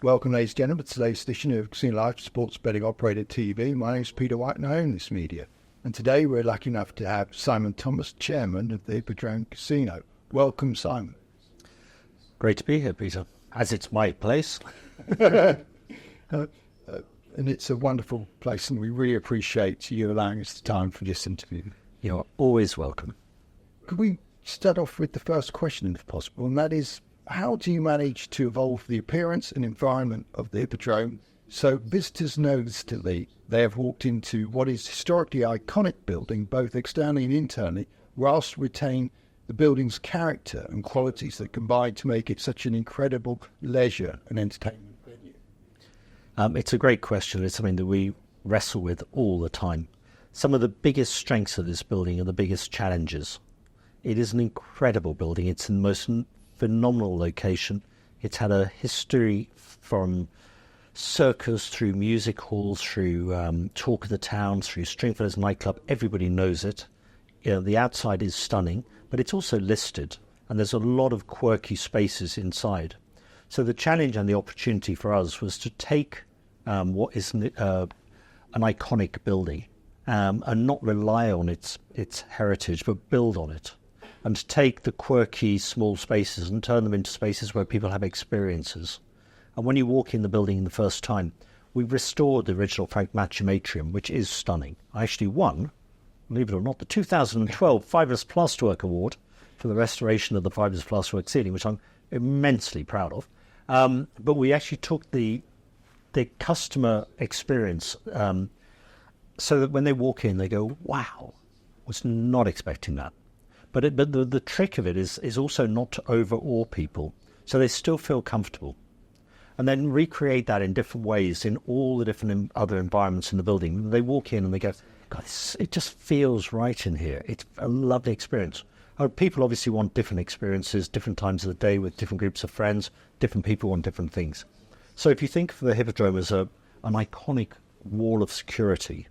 Welcome, ladies and gentlemen, to today's edition of Casino Live Sports Betting Operator TV. My name is Peter White and I own this media. And today we're lucky enough to have Simon Thomas, Chairman of the Hippodrome Casino. Welcome, Simon. Great to be here, Peter, as it's my place. And it's a wonderful place, and we really appreciate you allowing us the time for this interview. You're always welcome. Could we start off with the first question, if possible, and that is, how do you manage to evolve the appearance and environment of the Hippodrome so visitors know instantly they have walked into what is historically iconic building, both externally and internally, whilst retain the building's character and qualities that combine to make it such an incredible leisure and entertainment venue? It's a great question. It's something that we wrestle with all the time. Some of the biggest strengths of this building are the biggest challenges. It is an incredible building. It's in the most phenomenal location. It's had a history from circus through music halls, through Talk of the Town, through Stringfellows nightclub. Everybody knows it. You know, the outside is stunning, but it's also listed, and there's a lot of quirky spaces inside. So the challenge and the opportunity for us was to take what is an iconic building and not rely on its heritage, but build on it. And to take the quirky small spaces and turn them into spaces where people have experiences. And when you walk in the building the first time, we restored the original Frank Matcham atrium, which is stunning. I actually won, believe it or not, the 2012 Fibres Plasterwork Award for the restoration of the Fibres Plasterwork ceiling, which I'm immensely proud of. But we actually took the customer experience so that when they walk in, they go, wow, was not expecting that. But the trick of it is also not to overawe people, so they still feel comfortable. And then recreate that in different ways in all the different other environments in the building. They walk in and they go, God, it just feels right in here. It's a lovely experience. People obviously want different experiences, different times of the day with different groups of friends. Different people want different things. So if you think of the Hippodrome as an iconic wall of security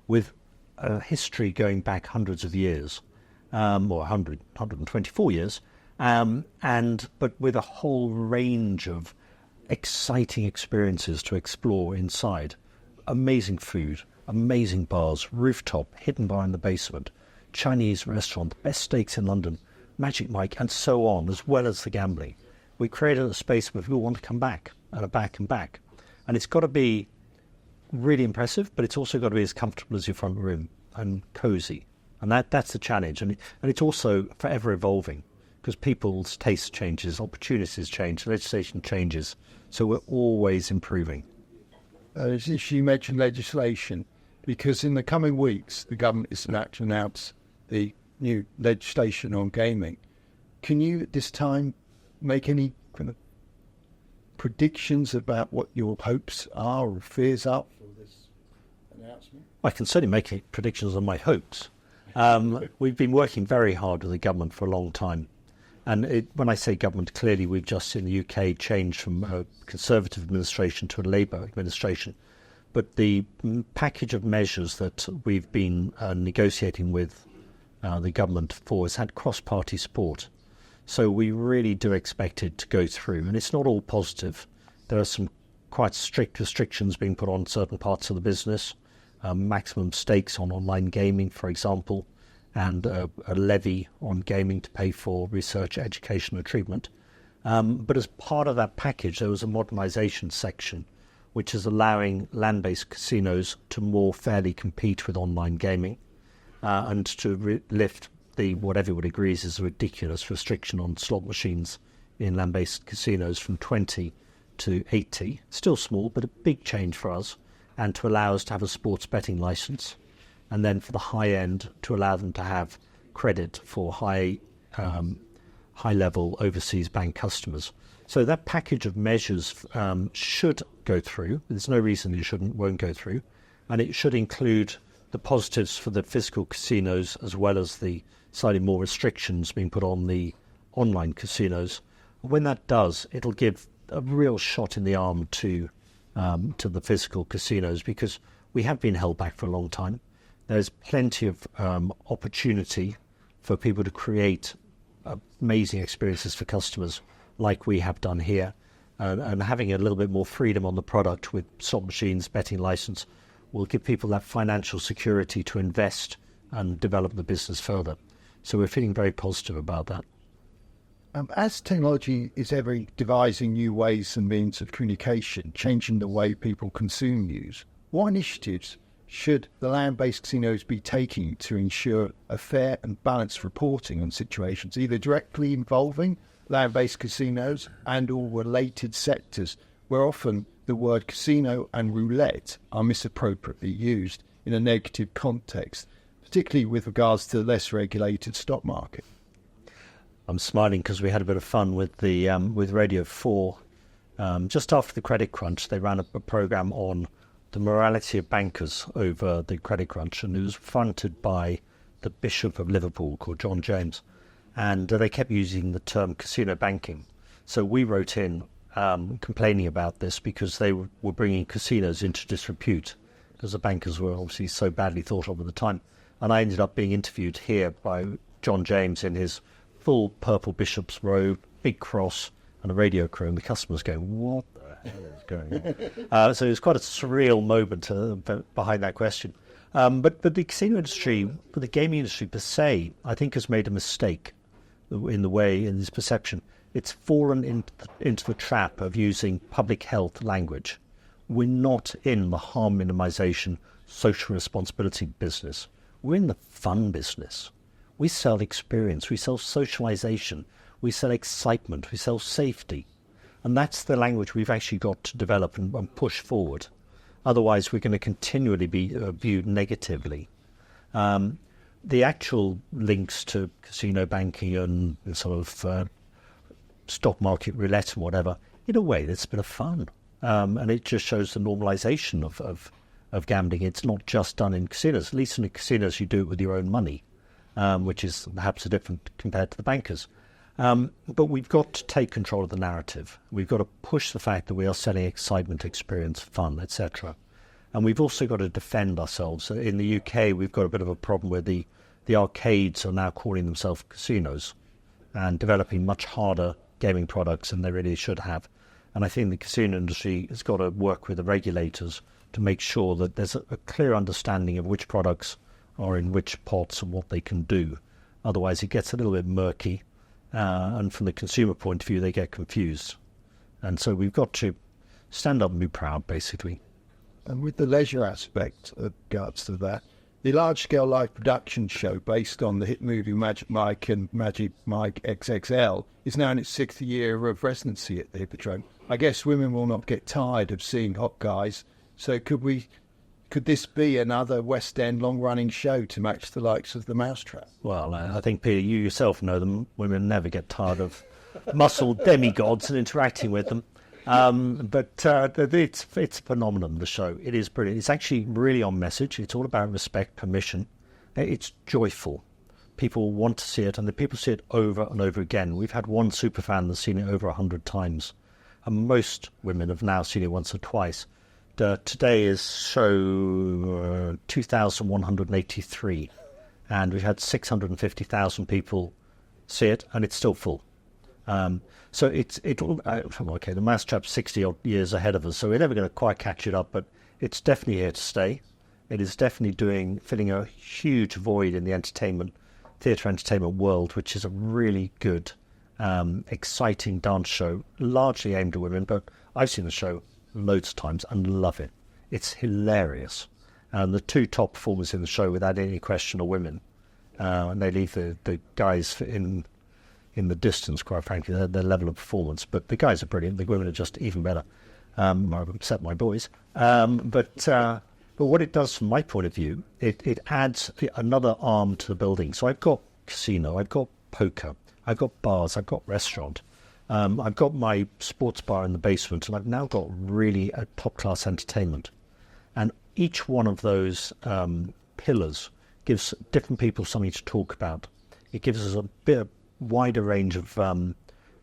with a history going back hundreds of years, or 124 years, but with a whole range of exciting experiences to explore inside. Amazing food, amazing bars, rooftop, hidden bar in the basement, Chinese restaurant, best steaks in London, Magic Mike, and so on, as well as the gambling. We created a space where people want to come back and back and back. And it's got to be really impressive, but it's also got to be as comfortable as your front room and cosy. And that's the challenge. And it's also forever evolving because people's taste changes, opportunities change, legislation changes. So we're always improving. You mentioned legislation, because in the coming weeks, the government is about to announce the new legislation on gaming. Can you at this time make any kind of predictions about what your hopes are or fears are for this announcement? I can certainly make predictions on my hopes. We've been working very hard with the government for a long time. And when I say government, clearly we've just in the UK changed from a Conservative administration to a Labour administration. But the package of measures that we've been negotiating with the government for has had cross-party support. So we really do expect it to go through. And it's not all positive. There are some quite strict restrictions being put on certain parts of the business. Maximum stakes on online gaming, for example, and a levy on gaming to pay for research, education and treatment. But as part of that package, there was a modernisation section, which is allowing land-based casinos to more fairly compete with online gaming and to lift what everyone agrees is a ridiculous restriction on slot machines in land-based casinos from 20 to 80. Still small, but a big change for us. And to allow us to have a sports betting license, and then for the high end to allow them to have credit for high level overseas bank customers. So that package of measures should go through. There's no reason it won't go through, and it should include the positives for the physical casinos as well as the slightly more restrictions being put on the online casinos. When that does, it'll give a real shot in the arm to the physical casinos, because we have been held back for a long time. There's plenty of opportunity for people to create amazing experiences for customers like we have done here. and having a little bit more freedom on the product with slot machines, betting license, will give people that financial security to invest and develop the business further. So we're feeling very positive about that. As technology is ever devising new ways and means of communication, changing the way people consume news, what initiatives should the land-based casinos be taking to ensure a fair and balanced reporting on situations, either directly involving land-based casinos and or related sectors, where often the word casino and roulette are misappropriately used in a negative context, particularly with regards to the less regulated stock market? I'm smiling because we had a bit of fun with the with Radio 4. Just after the credit crunch, they ran a program on the morality of bankers over the credit crunch, and it was fronted by the Bishop of Liverpool called John James, and they kept using the term casino banking. So we wrote in complaining about this because they were bringing casinos into disrepute because the bankers were obviously so badly thought of at the time. And I ended up being interviewed here by John James in his full purple bishop's robe, big cross, and a radio crew, and the customers going, what the hell is going on? So it was quite a surreal moment behind that question. But the casino industry, but the gaming industry per se, I think has made a mistake in this perception. It's fallen into the trap of using public health language. We're not in the harm minimization, social responsibility business. We're in the fun business. We sell experience, we sell socialization, we sell excitement, we sell safety. And that's the language we've actually got to develop and push forward. Otherwise, we're going to continually be viewed negatively. The actual links to casino banking and sort of stock market roulette and whatever, in a way, it's a bit of fun. And it just shows the normalization of gambling. It's not just done in casinos. At least in the casinos, you do it with your own money. Which is perhaps a different compared to the bankers. But we've got to take control of the narrative. We've got to push the fact that we are selling excitement, experience, fun, etc. And we've also got to defend ourselves. In the UK, we've got a bit of a problem where the arcades are now calling themselves casinos and developing much harder gaming products than they really should have. And I think the casino industry has got to work with the regulators to make sure that there's a clear understanding of which products are in which pots and what they can do. Otherwise, it gets a little bit murky, and from the consumer point of view, they get confused. And so we've got to stand up and be proud, basically. And with the leisure aspect of regards to that, the large-scale live production show based on the hit movie Magic Mike and Magic Mike XXL is now in its 6th year of residency at the Hippodrome. I guess women will not get tired of seeing hot guys, so could this be another West End long-running show to match the likes of the Mousetrap? Well, I think, Peter, you yourself know them. Women never get tired of muscle demigods and interacting with them. But it's a phenomenon, the show. It is brilliant. It's actually really on message. It's all about respect, permission. It's joyful. People want to see it, and the people see it over and over again. We've had one superfan that's seen it over 100 times, and most women have now seen it once or twice. Today is show 2,183, and we've had 650,000 people see it, and it's still full. So okay, the Mousetrap's 60-odd years ahead of us, so we're never going to quite catch it up, but it's definitely here to stay. It is definitely filling a huge void in the theatre entertainment world, which is a really good, exciting dance show, largely aimed at women, but I've seen the show loads of times and love it. It's hilarious. And the two top performers in the show, without any question, are women. And they leave the guys in the distance, quite frankly, their level of performance. But the guys are brilliant. The women are just even better. I've upset my boys. But what it does from my point of view, it adds another arm to the building. So I've got casino, I've got poker, I've got bars, I've got restaurant. I've got my sports bar in the basement, and I've now got really a top-class entertainment. And each one of those pillars gives different people something to talk about. It gives us a bit wider range of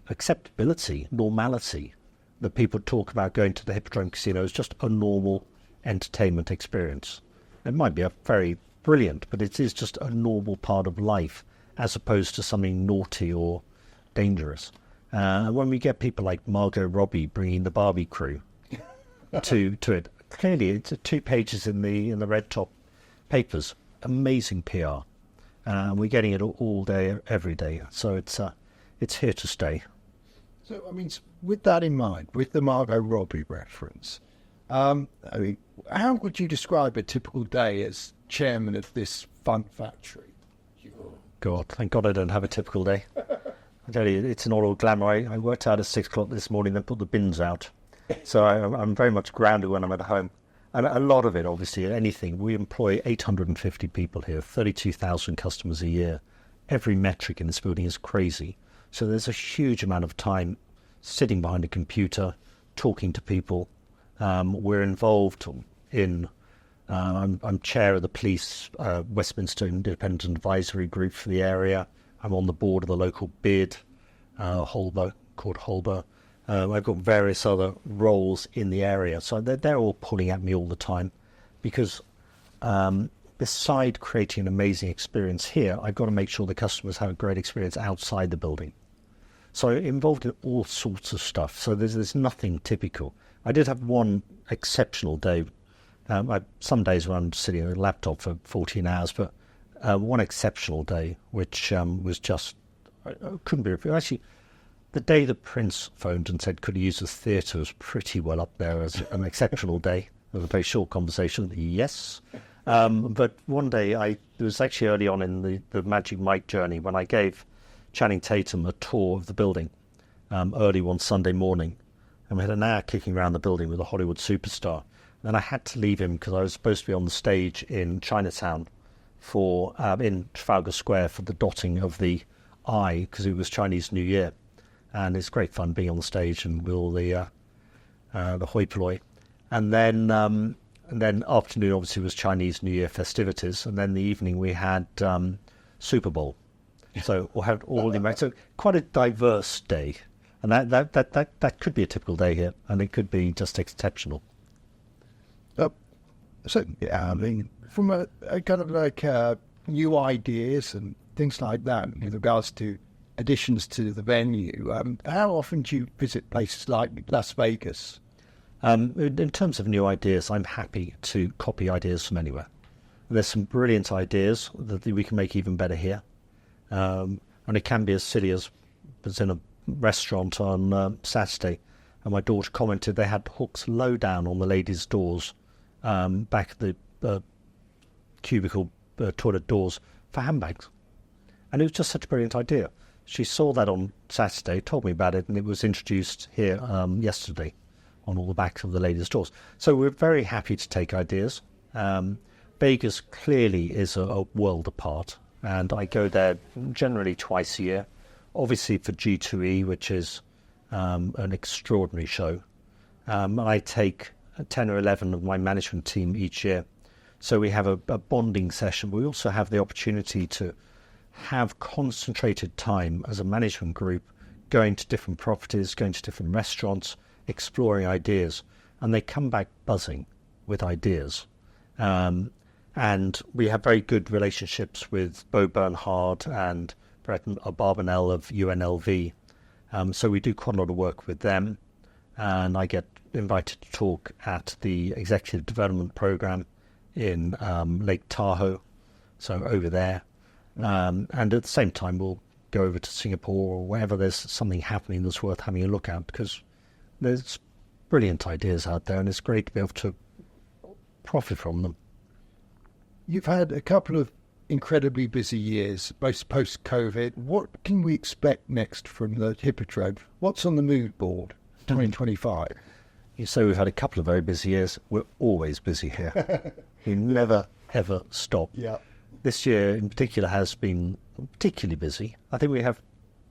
acceptability, normality, that people talk about going to the Hippodrome Casino as just a normal entertainment experience. It might be a very brilliant, but it is just a normal part of life, as opposed to something naughty or dangerous. When we get people like Margot Robbie bringing the Barbie crew to it, clearly it's 2 pages in the red top papers. Amazing PR. We're getting it all day, every day. So it's here to stay. So, I mean, with that in mind, with the Margot Robbie reference, I mean, how would you describe a typical day as chairman of this fun factory? God, thank God I don't have a typical day. I tell you, it's an all glamour. I worked out at 6 o'clock this morning, then put the bins out. So I'm very much grounded when I'm at home. And a lot of it, obviously, anything. We employ 850 people here, 32,000 customers a year. Every metric in this building is crazy. So there's a huge amount of time sitting behind a computer, talking to people. We're involved in... I'm chair of the police Westminster Independent Advisory Group for the area. I'm on the board of the local bid, Holber, called Holber. I've got various other roles in the area. So they're all pulling at me all the time because beside creating an amazing experience here, I've got to make sure the customers have a great experience outside the building. So involved in all sorts of stuff. So there's nothing typical. I did have one exceptional day. Some days when I'm sitting at a laptop for 14 hours, but one exceptional day, which was just, couldn't be repeated. Actually, the day the Prince phoned and said, could he use the theatre, was pretty well up there as an exceptional day. It was a very short conversation. Yes. But one day, it was actually early on in the Magic Mike journey when I gave Channing Tatum a tour of the building early one Sunday morning. And we had an hour kicking around the building with a Hollywood superstar. Then I had to leave him because I was supposed to be on the stage in Chinatown in Trafalgar Square for the dotting of the I because it was Chinese New Year. And it's great fun being on the stage and with all the hoi polloi. And then afternoon obviously was Chinese New Year festivities. And then the evening we had Super Bowl. So we'll have all the so quite a diverse day. And that could be a typical day here. And it could be just exceptional. So, yeah, I mean, from a kind of like new ideas and things like that with regards to additions to the venue, how often do you visit places like Las Vegas? In terms of new ideas, I'm happy to copy ideas from anywhere. There's some brilliant ideas that we can make even better here. And it can be as silly as was in a restaurant on Saturday, and my daughter commented they had hooks low down on the ladies' doors, back at the cubicle toilet doors for handbags. And it was just such a brilliant idea. She saw that on Saturday, told me about it, and it was introduced here yesterday on all the backs of the ladies' doors. So we're very happy to take ideas. Vegas clearly is a world apart, and I go there generally twice a year, obviously for G2E, which is an extraordinary show. I take 10 or 11 of my management team each year. So we have a bonding session. We also have the opportunity to have concentrated time as a management group going to different properties, going to different restaurants, exploring ideas. And they come back buzzing with ideas. And we have very good relationships with Bo Bernhard and Brett Barbanel of UNLV. So we do quite a lot of work with them. And I get invited to talk at the Executive Development Program in Lake Tahoe, so over there. And at the same time, we'll go over to Singapore or wherever there's something happening that's worth having a look at, because there's brilliant ideas out there, and it's great to be able to profit from them. You've had a couple of incredibly busy years, both post-COVID. What can we expect next from the Hippodrome? What's on the mood board 2025? You say we've had a couple of very busy years. We're always busy here. We never, ever stop. Yeah. This year in particular has been particularly busy. I think we have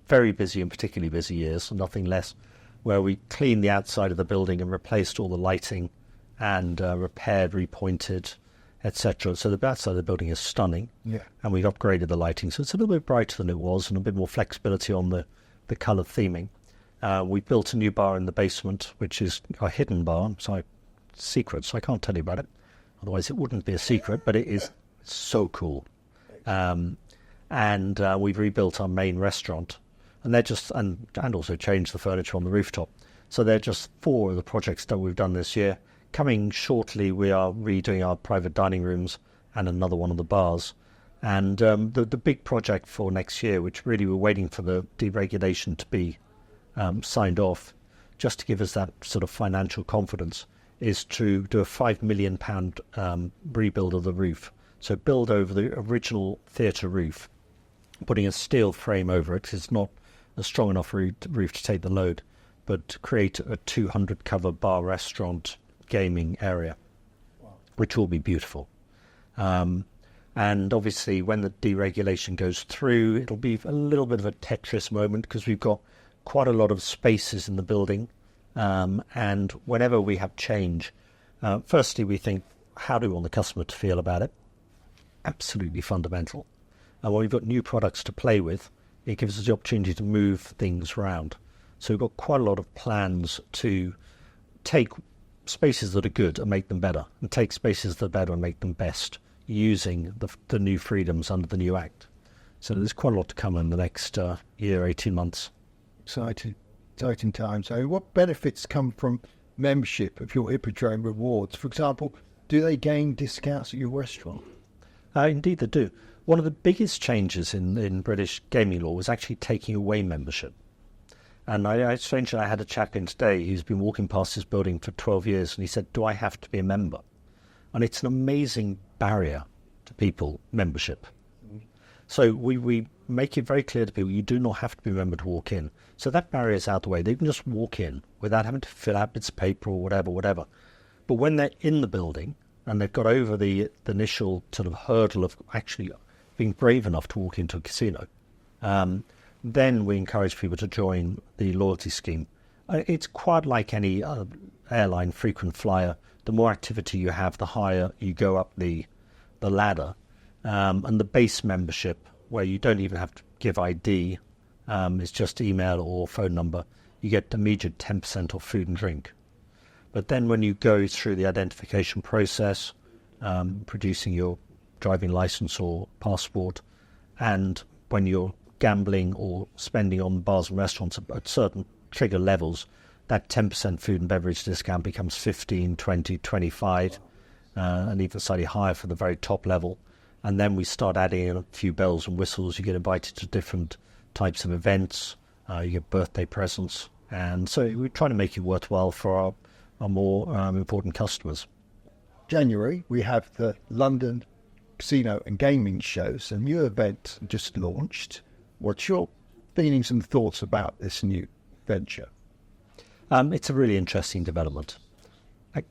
very busy and particularly busy years, nothing less, where we cleaned the outside of the building and replaced all the lighting and repaired, repointed, etc. So the outside of the building is stunning. Yeah. And we've upgraded the lighting, so it's a little bit brighter than it was and a bit more flexibility on the colour theming. We built a new bar in the basement, which is a hidden bar, so secret, so I can't tell you about it. Otherwise it wouldn't be a secret, but it is so cool. And we've rebuilt our main restaurant, and they're just and also change the furniture on the rooftop. So they're just 4 of the projects that we've done this year. Coming shortly, we are redoing our private dining rooms and another one of the bars. And the big project for next year, which really we're waiting for the deregulation to be signed off, just to give us that sort of financial confidence, is to do a £5 million rebuild of the roof. So build over the original theatre roof, putting a steel frame over it. It's not a strong enough roof to take the load, but create a 200 cover bar, restaurant, gaming area, which will be beautiful. And obviously when the deregulation goes through, it'll be a little bit of a Tetris moment, because we've got quite a lot of spaces in the building. And whenever we have change, firstly, we think, how do we want the customer to feel about it? Absolutely fundamental. And when we've got new products to play with, it gives us the opportunity to move things around. So we've got quite a lot of plans to take spaces that are good and make them better, and take spaces that are better and make them best, using the new freedoms under the new Act. So there's quite a lot to come in the next year, 18 months. Exciting times. So what benefits come from membership of your Hippodrome Rewards? For example, do they gain discounts at your restaurant? Indeed they do. One of the biggest changes in British gaming law was actually taking away membership. And strangely, I had a chap in today who's been walking past this building for 12 years, and he said, do I have to be a member? And it's an amazing barrier to people, membership. So we make it very clear to people, you do not have to be a member to walk in. So that barrier is out the way. They can just walk in without having to fill out bits of paper or whatever. But when they're in the building and they've got over the initial sort of hurdle of actually being brave enough to walk into a casino, then we encourage people to join the loyalty scheme. It's quite like any airline frequent flyer. The more activity you have, the higher you go up the ladder. And the base membership, where you don't even have to give ID, it's just email or phone number, you get immediate 10% off food and drink. But then when you go through the identification process, producing your driving license or passport, and when you're gambling or spending on bars and restaurants at certain trigger levels, that 10% food and beverage discount becomes 15, 20, 25, and even slightly higher for the very top level. And then we start adding in a few bells and whistles. You get invited to different types of events. You get birthday presents. And so we try to make it worthwhile for our more important customers. January, we have the London Casino and Gaming Show, so a new event just launched. What's your feelings and thoughts about this new venture? It's a really interesting development.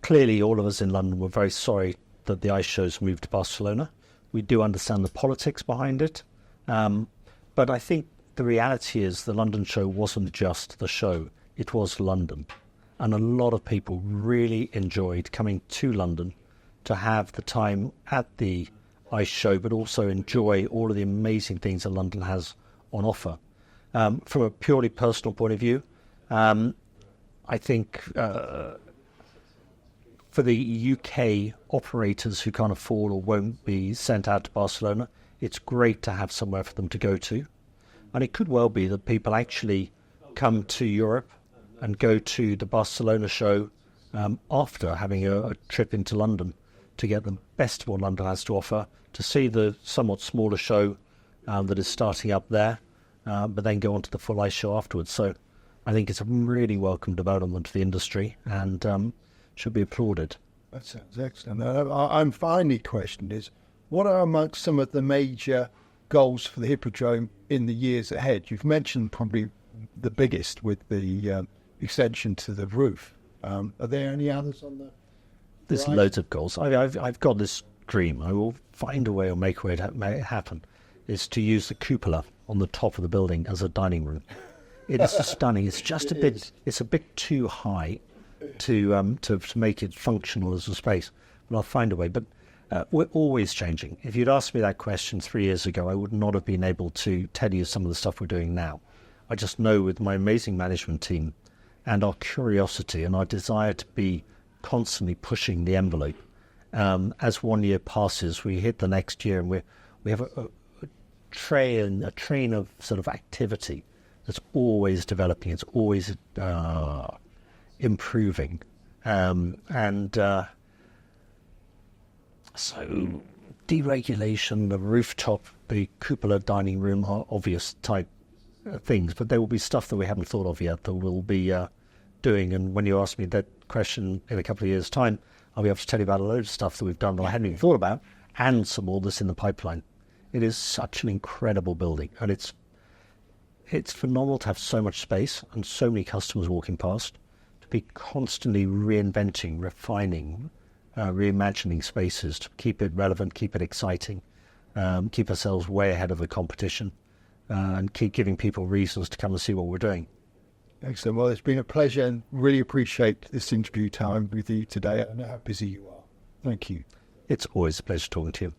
Clearly, all of us in London were very sorry that the ice shows moved to Barcelona. We do understand the politics behind it. But I think the reality is the London show wasn't just the show, it was London. And a lot of people really enjoyed coming to London to have the time at the ice show, but also enjoy all of the amazing things that London has on offer. From a purely personal point of view, I think for the UK operators who can't afford or won't be sent out to Barcelona, it's great to have somewhere for them to go to. And it could well be that people actually come to Europe and go to the Barcelona show after having a trip into London to get the best of what London has to offer, to see the somewhat smaller show that is starting up there, but then go on to the full ice show afterwards. So I think it's a really welcome development for the industry and should be applauded. That sounds excellent. I'm finally questioned is, what are amongst some of the major goals for the Hippodrome in the years ahead? You've mentioned probably the biggest with the extension to the roof. Are there any others on the There's horizon? loads of goals. I've got this dream. I will find a way or make a way to make it happen. Is to use the cupola on the top of the building as a dining room. It is stunning. It's just it's a bit too high to make it functional as a space. But I'll find a way. But we're always changing. If you'd asked me that question 3 years ago, I would not have been able to tell you some of the stuff we're doing now. I just know with my amazing management team and our curiosity and our desire to be constantly pushing the envelope, as 1 year passes, we hit the next year and we have a train of sort of activity It's always developing. It's always improving. So deregulation, the rooftop, the cupola dining room are obvious type things, but there will be stuff that we haven't thought of yet that we'll be doing. And when you ask me that question in a couple of years' time, I'll be able to tell you about a load of stuff that we've done that I hadn't even thought about, and some more that's in the pipeline. It is such an incredible building, and it's phenomenal to have so much space and so many customers walking past, to be constantly reinventing, refining, reimagining spaces to keep it relevant, keep it exciting, keep ourselves way ahead of the competition, and keep giving people reasons to come and see what we're doing. Excellent. Well, it's been a pleasure, and really appreciate this interview time with you today. I know how busy you are. Thank you. It's always a pleasure talking to you.